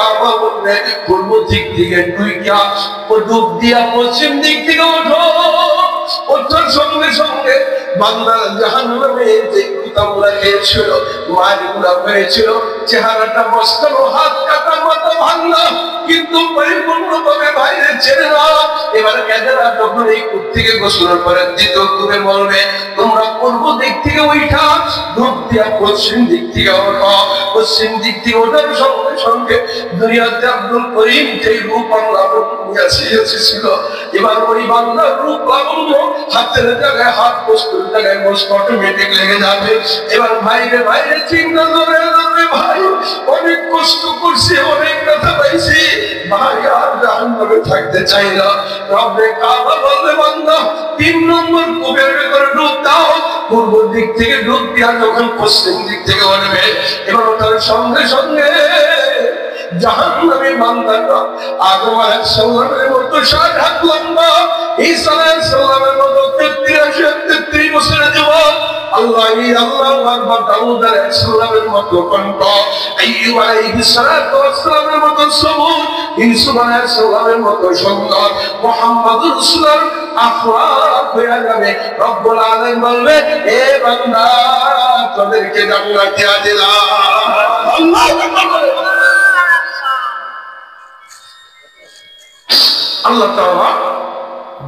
কাবা বলবে পূর্ব দিক থেকে দুইটা ও ডুব দিয়া পশ্চিম দিক থেকে ওঠো। ওঠার সঙ্গে সঙ্গে বান্দার জাহান্নামে যে কুতাগুলা খেয়েছিল, মারগুলা হয়েছিল, চেহারাটা মস্কানো, হাত কাটা, মাথা ভাঙলা, কিন্তু পরিপূর্ণভাবে বাইরে ছেড়ে না। এবার এদেরা যখন এই কূপ থেকে গোসল করে দ্বিতীয় কূপে বলবে তোমরা পূর্ব দিক থেকে উঠা ডুব দিয়া পশ্চিম দিক থেকে ওঠো। পশ্চিম দিক থেকে ওঠার সঙ্গে সঙ্গে দুনিয়াতে আব্দুল করিম যে রূপ আল্লাহ ছিল, এবার ওই বাংলার রূপ লাবণ্য হাতের জায়গায় হাত, বস্তুর জায়গায় বস্তু অটোমেটিক লেগে যাবে। এবার বাইরে বাইরে চিন্তা ধরে ধরবে, ভাই অনেক কষ্ট করছি, অনেক কথা পাইছি, ভাই আর জাহান্নামে থাকতে চাই না। রব্বে কাবা বলবে বান্দা 3 নম্বর কূপের ভেতরে ডুব দাও। পূর্ব দিক থেকে ডুব দিয়া যখন পশ্চিম দিক থেকে উঠবে, এবার ওটার সঙ্গে সঙ্গে জাহান্নামী বান্দারা আদম আলাইহিস সালামের মতো 60 হাত লম্বা, ঈসা আলাইহিস সালামের মতো 33 বছরের যুবক, আল্লাহু আকবার দাউদ আলাইহিস সালামের মতো কণ্ঠ, আইয়ুব আলাইহিস সালামের মতো সবুর, ইউসুফ আলাইহিস সালামের মতো সুন্দর, মুহাম্মদুর রাসূলুল্লাহ আখলাক হয়ে যাবে। রব্বুল আলামিন বলবে এ বান্দা তোদেরকে জান্নাত দিয়া দিলাম। আল্লাহু আকবার। আল্লাহ তাআলা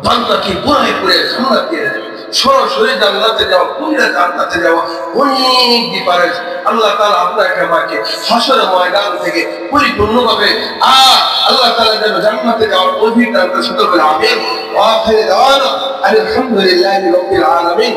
বান্দাকে পুরাই পুরে জান্নাত দিয়ে দেবে। সরাসরি জান্নাতে যাওয়া, পুরা জান্নাতে যাওয়া অনেক ডিফারেন্স। আল্লাহ তাআলা আপনাকে আমাকে হাসরের ময়দান থেকে পরিপূর্ণভাবে আল্লাহ তাআলা যেন জান্নাতে যাওয়ার তৌফিক দান করেন। আমিন। ওয়া আখিরু দাওয়ানা আলহামদুলিল্লাহি রাব্বিল আলামিন।